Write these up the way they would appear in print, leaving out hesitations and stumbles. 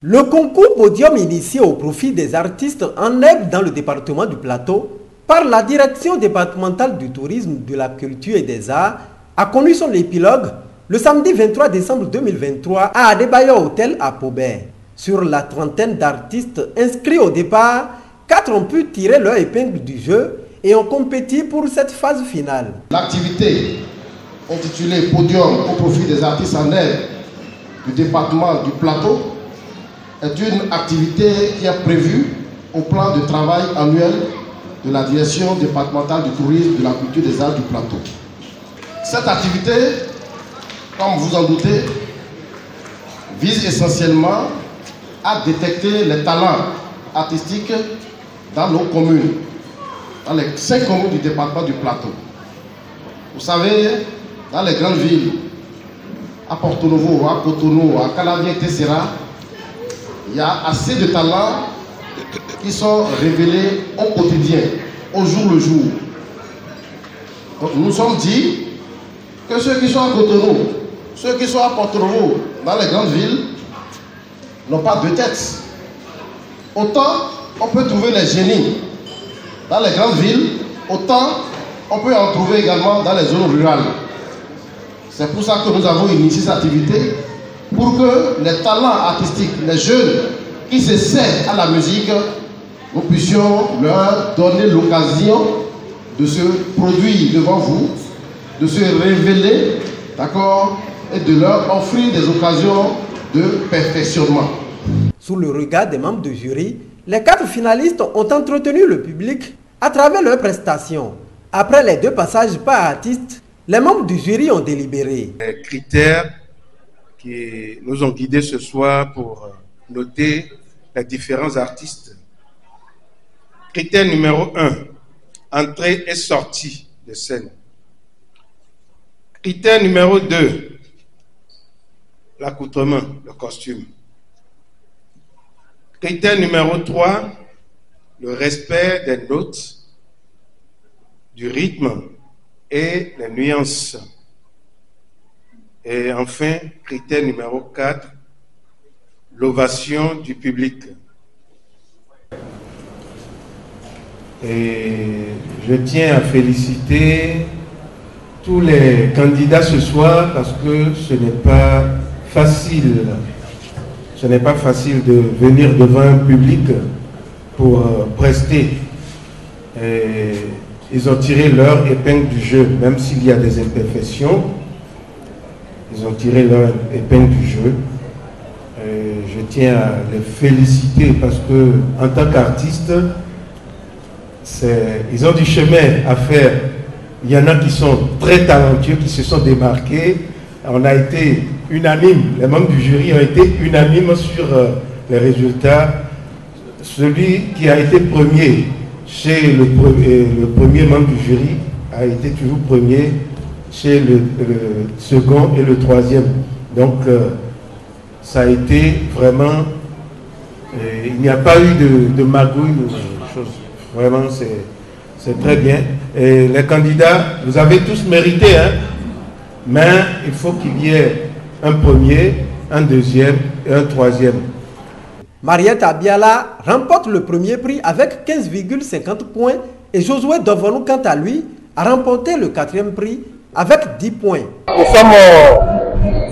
Le concours podium initié au profit des artistes en herbe dans le département du Plateau par la direction départementale du tourisme, de la culture et des arts a connu son épilogue le samedi 23 décembre 2023 à Adebayo Hotel à Paubert. Sur la trentaine d'artistes inscrits au départ, 4 ont pu tirer leur épingle du jeu et ont compéti pour cette phase finale. L'activité intitulée Podium au profit des artistes en herbe du département du Plateau est une activité qui est prévue au plan de travail annuel de la direction départementale du tourisme, de la culture et des arts du Plateau. Cette activité, comme vous en doutez, vise essentiellement à détecter les talents artistiques dans nos communes, dans les 5 communes du département du Plateau. Vous savez, dans les grandes villes, à Porto Novo, à Cotonou, à Calavia et Tessera, il y a assez de talents qui sont révélés au quotidien, au jour le jour. Donc nous nous sommes dit que ceux qui sont à Cotonou, ceux qui sont à Porto Novo, dans les grandes villes, n'ont pas de tête. Autant on peut trouver les génies dans les grandes villes, autant on peut en trouver également dans les zones rurales. C'est pour ça que nous avons initié cette activité, pour que les talents artistiques, les jeunes qui s'essaient à la musique, nous puissions leur donner l'occasion de se produire devant vous, de se révéler, d'accord, et de leur offrir des occasions de perfectionnement. Sous le regard des membres du jury, les 4 finalistes ont entretenu le public à travers leurs prestations. Après les 2 passages par artiste, les membres du jury ont délibéré. Les critères qui nous ont guidés ce soir pour noter les différents artistes. Critère numéro 1, entrée et sortie de scène. Critère numéro 2, l'accoutrement, le costume. Critère numéro 3, le respect des notes, du rythme et les nuances. Et enfin, critère numéro 4, l'ovation du public. Et je tiens à féliciter tous les candidats ce soir parce que ce n'est pas facile. Ce n'est pas facile de venir devant un public pour prester. Et ils ont tiré leur épingle du jeu, même s'il y a des imperfections. Ils ont tiré leur épingle du jeu. Je tiens à les féliciter parce que, en tant qu'artistes, ils ont du chemin à faire. Il y en a qui sont très talentueux, qui se sont démarqués. On a été unanime, les membres du jury ont été unanimes sur les résultats. Celui qui a été premier chez le premier membre du jury a été toujours premier chez le second et le troisième. Donc, ça a été vraiment... il n'y a pas eu de magouille ou de choses. Vraiment, c'est très bien. Et les candidats, vous avez tous mérité, hein? Mais il faut qu'il y ait un premier, un deuxième et un troisième. Mariette Abiala remporte le premier prix avec 15,50 points et Josué Dovonou, quant à lui, a remporté le 4e prix avec 10 points. Nous sommes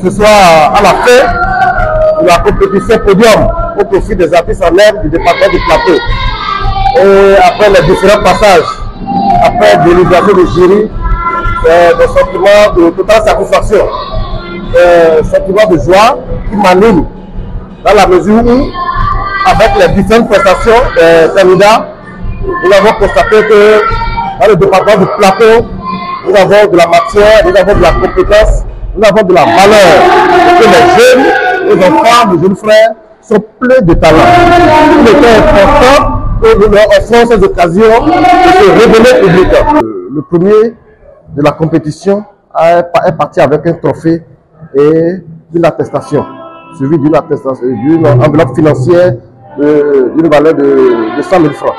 ce soir à la fin de la compétition podium au profit des artistes en herbe du département du Plateau. Et après les différents passages, après délibération du jury, des sentiments de totale satisfaction, des sentiments de joie qui m'animent dans la mesure où, avec les différentes prestations des candidats, nous avons constaté que dans le département du Plateau, nous avons de la matière, nous avons de la compétence, nous avons de la valeur. Et que les jeunes, les enfants, les jeunes frères sont pleins de talent. Il était important que nous leur offrons ces occasions de se révéler au public. Le premier de la compétition est parti avec un trophée et une attestation, suivi d'une enveloppe financière d'une valeur de 100 000 francs.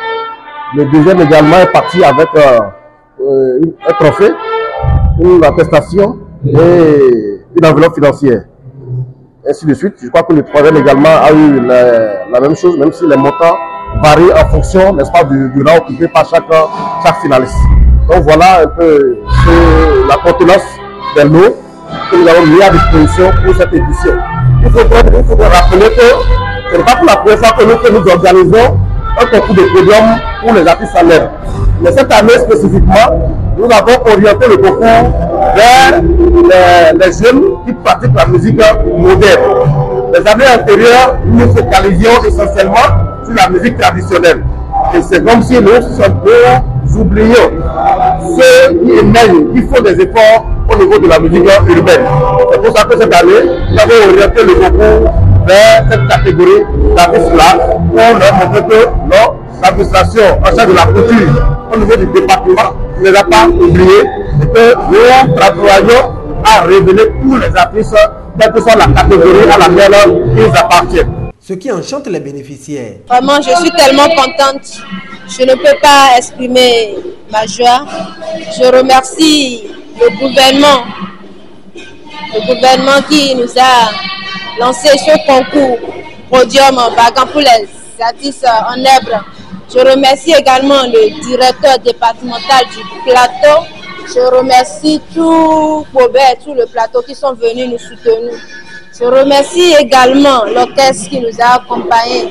Le deuxième également est parti avec un trophée, une attestation et une enveloppe financière. ainsi de suite. Je crois que le troisième également a eu la même chose, même si les montants varient en fonction, n'est-ce pas, du rang occupé par chaque finaliste. Donc voilà un peu la contenance des lots que nous avons mis à disposition pour cette édition. Il faut rappeler que ce n'est pas pour la première fois que nous organisons un concours de podium pour les artistes en herbe. Mais cette année spécifiquement, nous avons orienté le concours vers les jeunes qui pratiquent la musique moderne. Les années antérieures, nous nous focalisions essentiellement sur la musique traditionnelle. Et c'est comme si nous oublions ceux qui émènent, qui font des efforts au niveau de la musique urbaine. C'est pour ça que cette année, nous avons orienté le concours vers cette catégorie d'artistes-là pour leur montrer que l'administration en charge de la culture au niveau du département ne les a pas oubliés et que nous travaillons à révéler tous les artistes, quelle que soit la catégorie à laquelle ils appartiennent. Ce qui enchante les bénéficiaires. Vraiment, je suis tellement contente. Je ne peux pas exprimer ma joie. Je remercie le gouvernement qui nous a lancé ce concours podium vagant pour les artistes en herbe. Je remercie également le directeur départemental du plateau. Je remercie tout le plateau qui sont venus nous soutenir. Je remercie également l'orchestre qui nous a accompagnés.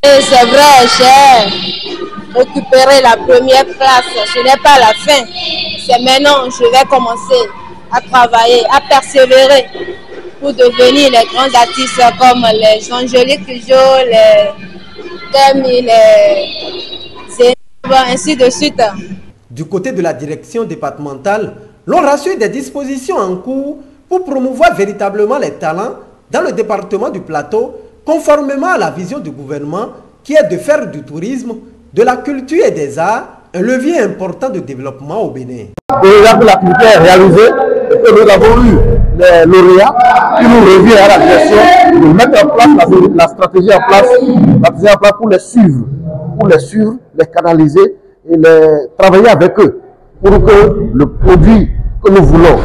Et c'est vrai, j'ai récupéré la première place. Ce n'est pas la fin. C'est maintenant que je vais commencer à travailler, à persévérer pour devenir les grands artistes comme les Angélique Kidjo, les Demi, les Zénaba, ainsi de suite. Du côté de la direction départementale, l'on rassure des dispositions en cours pour promouvoir véritablement les talents dans le département du Plateau, conformément à la vision du gouvernement qui est de faire du tourisme, de la culture et des arts un levier important de développement au Bénin. Déjà que l'activité est réalisée et que nous avons eu les lauréats, qui nous revient à la direction de mettre en place la stratégie en place pour les suivre, les canaliser et travailler avec eux pour que le produit que nous voulons,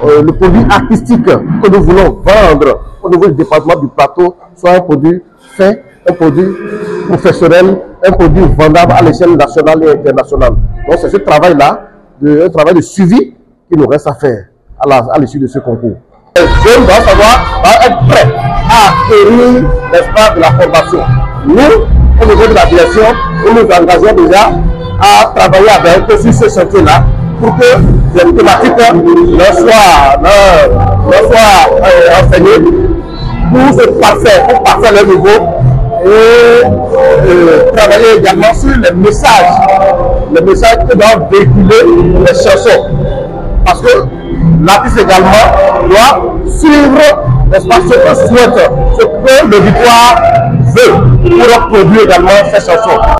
le produit artistique que nous voulons vendre au niveau du département du Plateau soit un produit fait, un produit professionnel, un produit vendable à l'échelle nationale et internationale. Donc c'est ce travail-là, un travail de suivi qui nous reste à faire à l'issue de ce concours. Les jeunes doivent être prêts à acquérir l'espace de la formation. Nous, au niveau de la direction, nous nous engageons déjà à travailler avec eux sur ce chantier-là pour que les thématiques leur soient enseignées pour parfaire leur niveau et travailler également sur les messages que doivent véhiculer les chansons. Parce que l'artiste également doit suivre, n'est-ce pas, ce que souhaite, ce que l'auditoire veut pour produire également ses chansons.